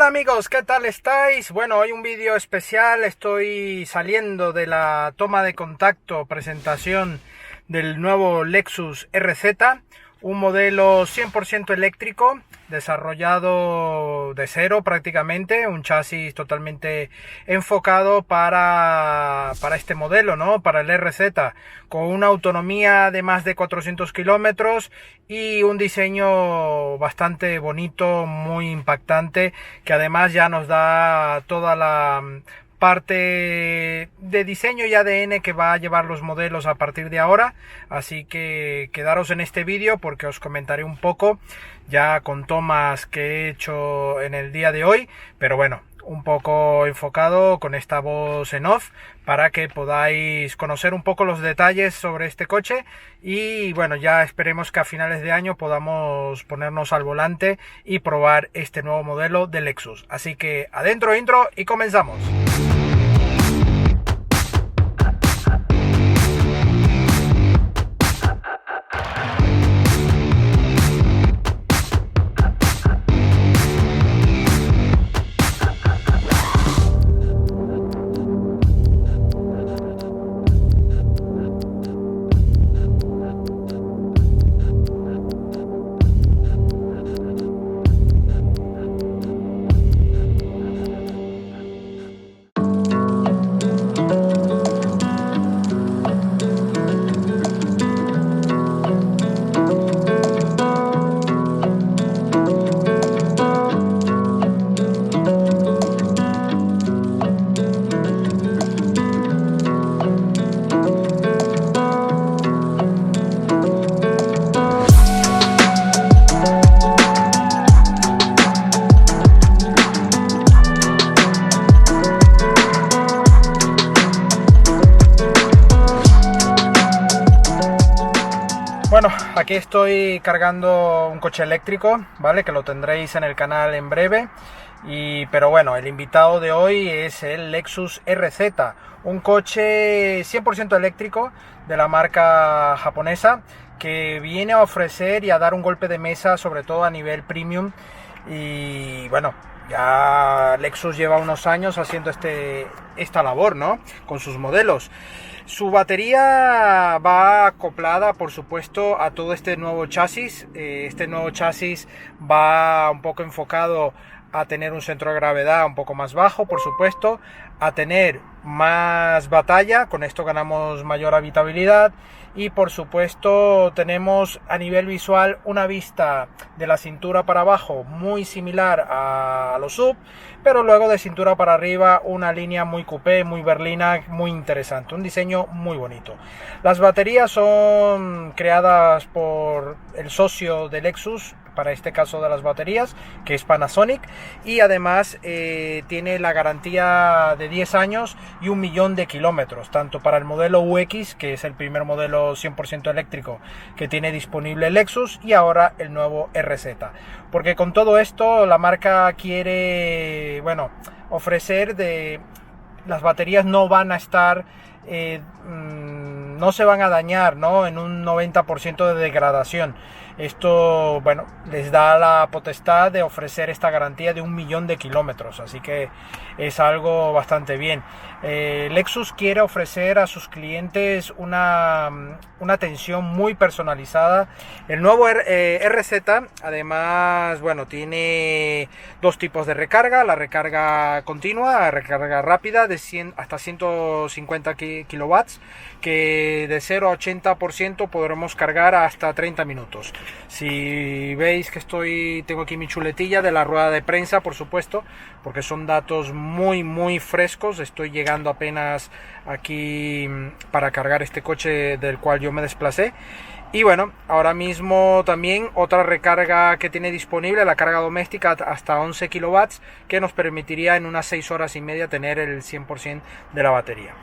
Hola amigos, ¿qué tal estáis? Bueno, hoy un vídeo especial, estoy saliendo de la toma de contacto, presentación del nuevo Lexus RZ, un modelo 100% eléctrico, desarrollado de cero prácticamente, un chasis totalmente enfocado para este modelo, ¿no? Para el RZ, con una autonomía de más de 400 kilómetros y un diseño bastante bonito, muy impactante, que además ya nos da toda la parte de diseño y ADN que va a llevar los modelos a partir de ahora. Así que quedaros en este vídeo porque os comentaré un poco ya con tomas que he hecho en el día de hoy, pero bueno, un poco enfocado con esta voz en off para que podáis conocer un poco los detalles sobre este coche y bueno, ya esperemos que a finales de año podamos ponernos al volante y probar este nuevo modelo de Lexus. Así que adentro intro y comenzamos. Bueno, aquí estoy cargando un coche eléctrico, ¿vale? Que lo tendréis en el canal en breve. Pero bueno, el invitado de hoy es el Lexus RZ, un coche 100% eléctrico de la marca japonesa que viene a ofrecer y a dar un golpe de mesa, sobre todo a nivel premium. Y bueno, ya Lexus lleva unos años haciendo esta labor, ¿no? Con sus modelos. Su batería va acoplada, por supuesto, a todo este nuevo chasis. Este nuevo chasis va un poco enfocado a tener un centro de gravedad un poco más bajo, por supuesto, a tener más batalla, con esto ganamos mayor habitabilidad y por supuesto tenemos a nivel visual una vista de la cintura para abajo muy similar a los SUV, pero luego de cintura para arriba una línea muy coupé, muy berlina, muy interesante, un diseño muy bonito. Las baterías son creadas por el socio de Lexus, para este caso de las baterías, que es Panasonic, y además tiene la garantía de 10 años y 1.000.000 de kilómetros, tanto para el modelo UX, que es el primer modelo 100% eléctrico que tiene disponible Lexus, y ahora el nuevo RZ, porque con todo esto la marca quiere, bueno, ofrecer las baterías no van a estar no se van a dañar, ¿no? En un 90% de degradación. Esto, bueno, les da la potestad de ofrecer esta garantía de 1.000.000 de kilómetros, así que es algo bastante bien. Lexus quiere ofrecer a sus clientes una atención muy personalizada. El nuevo RZ, además, bueno, tiene dos tipos de recarga: la recarga continua, la recarga rápida de 100 hasta 150 kilowatts, que de 0 a 80% podremos cargar hasta 30 minutos. Si veis que tengo aquí mi chuletilla de la rueda de prensa, por supuesto, porque son datos muy frescos. Estoy llegando apenas aquí para cargar este coche del cual yo me desplacé. Y bueno, ahora mismo también otra recarga que tiene disponible, la carga doméstica hasta 11 kilowatts, que nos permitiría en unas 6 horas y media tener el 100% de la batería.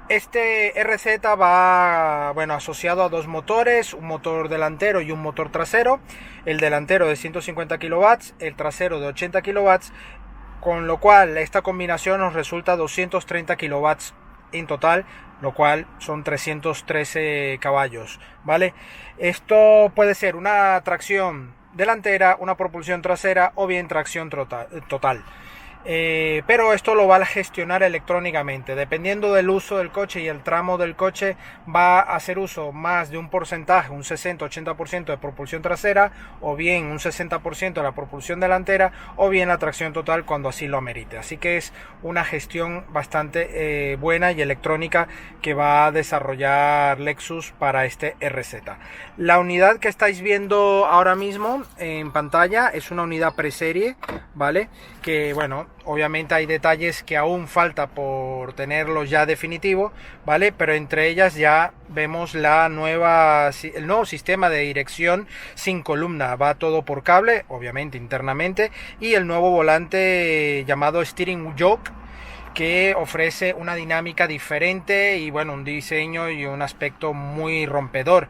Este RZ va, bueno, asociado a dos motores, un motor delantero y un motor trasero. El delantero de 150 kilowatts, el trasero de 80 kilowatts, con lo cual esta combinación nos resulta 230 kilowatts en total, lo cual son 313 caballos, ¿vale? Esto puede ser una tracción delantera, una propulsión trasera o bien tracción total. Pero esto lo va a gestionar electrónicamente. Dependiendo del uso del coche y el tramo del coche, va a hacer uso más de un porcentaje, un 60-80% de propulsión trasera, o bien un 60% de la propulsión delantera, o bien la tracción total cuando así lo amerite. Así que es una gestión bastante buena y electrónica que va a desarrollar Lexus para este RZ. La unidad que estáis viendo ahora mismo en pantalla es una unidad preserie, ¿vale? Que bueno, obviamente hay detalles que aún falta por tenerlo ya definitivo, ¿vale? Pero entre ellas ya vemos el nuevo sistema de dirección sin columna, va todo por cable, obviamente internamente, y el nuevo volante llamado Steering Yoke, que ofrece una dinámica diferente y bueno, un diseño y un aspecto muy rompedor.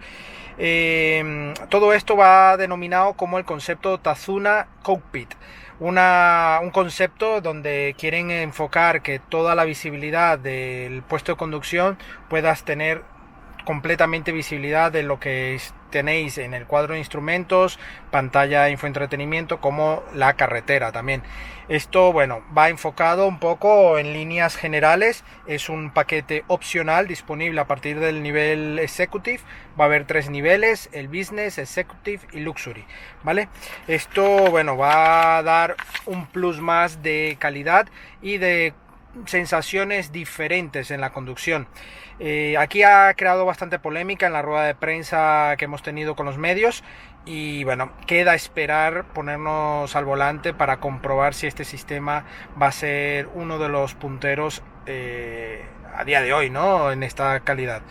Todo esto va denominado como el concepto Tazuna Cockpit, un concepto donde quieren enfocar que toda la visibilidad del puesto de conducción puedas tener completamente visibilidad de lo que tenéis en el cuadro de instrumentos, pantalla de infoentretenimiento, como la carretera también. Esto, bueno, va enfocado un poco en líneas generales. Es un paquete opcional disponible a partir del nivel Executive. Va a haber 3 niveles: el Business, Executive y Luxury, ¿vale? Esto, bueno, va a dar un plus más de calidad y de sensaciones diferentes en la conducción. Aquí ha creado bastante polémica en la rueda de prensa que hemos tenido con los medios y bueno, queda esperar ponernos al volante para comprobar si este sistema va a ser uno de los punteros a día de hoy, ¿no? En esta calidad.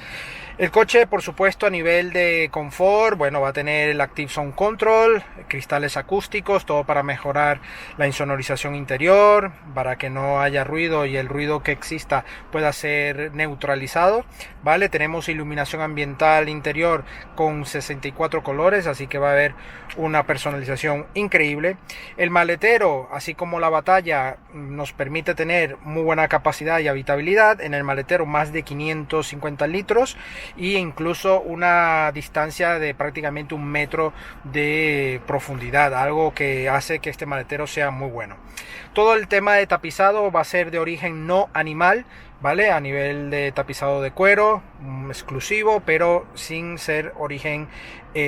El coche, por supuesto, a nivel de confort, bueno, va a tener el Active Sound Control, cristales acústicos, todo para mejorar la insonorización interior, para que no haya ruido y el ruido que exista pueda ser neutralizado, ¿vale? Tenemos iluminación ambiental interior con 64 colores, así que va a haber una personalización increíble. El maletero, así como la batalla, nos permite tener muy buena capacidad y habitabilidad. En el maletero más de 550 litros y incluso una distancia de prácticamente 1 metro de profundidad, algo que hace que este maletero sea muy bueno. Todo el tema de tapizado va a ser de origen no animal, ¿vale? A nivel de tapizado de cuero, exclusivo, pero sin ser origen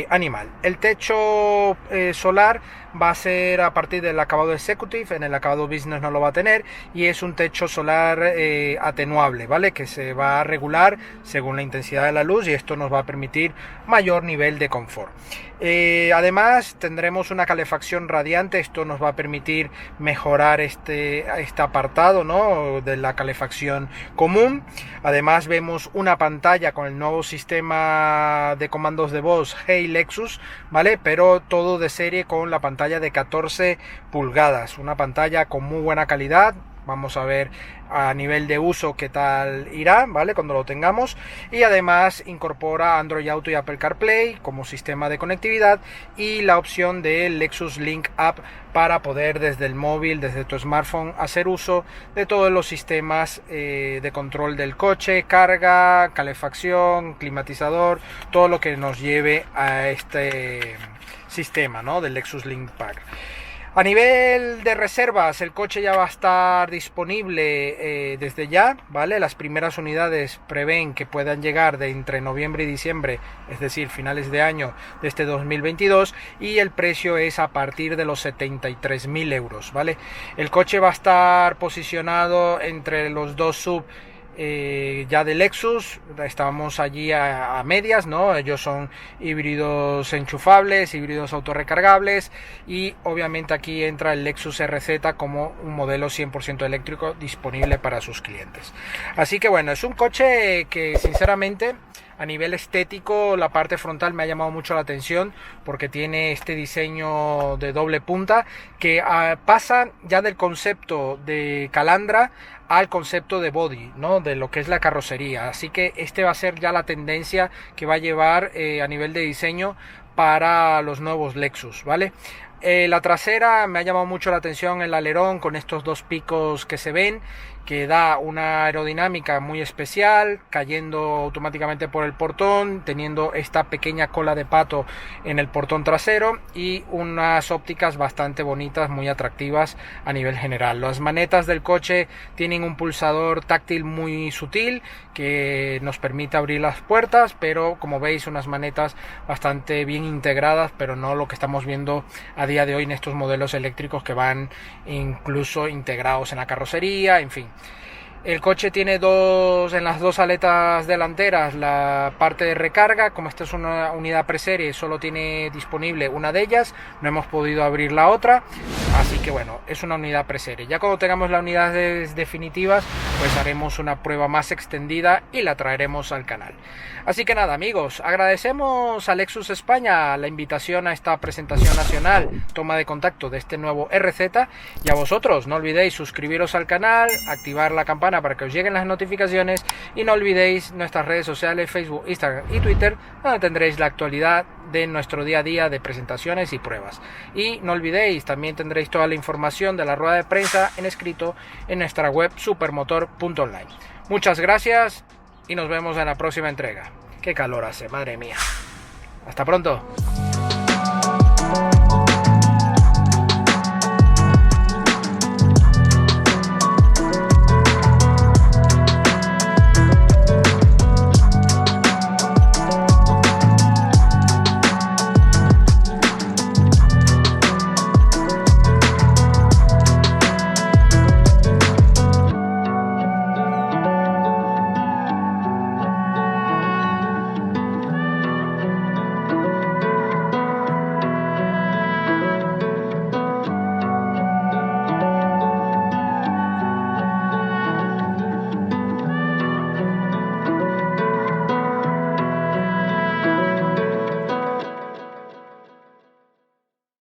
animal. El techo solar va a ser a partir del acabado Executive, en el acabado Business no lo va a tener, y es un techo solar atenuable, ¿vale? Que se va a regular según la intensidad de la luz y esto nos va a permitir mayor nivel de confort. Además tendremos una calefacción radiante, esto nos va a permitir mejorar este apartado, ¿no? De la calefacción común. Además vemos una pantalla con el nuevo sistema de comandos de voz Hey Lexus, ¿vale? Pero todo de serie con la pantalla de 14 pulgadas, una pantalla con muy buena calidad. Vamos a ver a nivel de uso qué tal irá, ¿vale? Cuando lo tengamos. Y además incorpora Android Auto y Apple CarPlay como sistema de conectividad y la opción de Lexus Link App para poder desde el móvil, desde tu smartphone, hacer uso de todos los sistemas de control del coche, carga, calefacción, climatizador, todo lo que nos lleve a este sistema, ¿no? Del Lexus Link Pack. A nivel de reservas, el coche ya va a estar disponible desde ya, ¿vale? Las primeras unidades prevén que puedan llegar de entre noviembre y diciembre, es decir, finales de año de este 2022, y el precio es a partir de los 73.000 euros, ¿vale? El coche va a estar posicionado entre los dos sub ya de Lexus. Estamos allí a medias, ¿no? Ellos son híbridos enchufables, híbridos autorrecargables, y obviamente aquí entra el Lexus RZ como un modelo 100% eléctrico disponible para sus clientes. Así que bueno, es un coche que sinceramente a nivel estético la parte frontal me ha llamado mucho la atención porque tiene este diseño de doble punta que pasa ya del concepto de calandra al concepto de body, ¿no? De lo que es la carrocería. Así que este va a ser ya la tendencia que va a llevar a nivel de diseño para los nuevos Lexus, ¿vale? La trasera me ha llamado mucho la atención el alerón con estos dos picos que se ven, que da una aerodinámica muy especial, cayendo automáticamente por el portón, teniendo esta pequeña cola de pato en el portón trasero y unas ópticas bastante bonitas, muy atractivas a nivel general. Las manetas del coche tienen un pulsador táctil muy sutil que nos permite abrir las puertas, pero como veis unas manetas bastante bien integradas, pero no lo que estamos viendo a día de hoy en estos modelos eléctricos que van incluso integrados en la carrocería, en fin. El coche tiene en las dos aletas delanteras la parte de recarga. Como esta es una unidad preserie, solo tiene disponible una de ellas, no hemos podido abrir la otra, así que bueno, es una unidad preserie. Ya cuando tengamos las unidades definitivas, pues haremos una prueba más extendida y la traeremos al canal. Así que nada, amigos, agradecemos a Lexus España la invitación a esta presentación nacional, toma de contacto de este nuevo RZ, y a vosotros no olvidéis suscribiros al canal, activar la campana para que os lleguen las notificaciones y no olvidéis nuestras redes sociales, Facebook, Instagram y Twitter, donde tendréis la actualidad de nuestro día a día de presentaciones y pruebas. Y no olvidéis, también tendréis toda la información de la rueda de prensa en escrito en nuestra web supermotor.online. Muchas gracias y nos vemos en la próxima entrega. Qué calor hace, madre mía. Hasta pronto.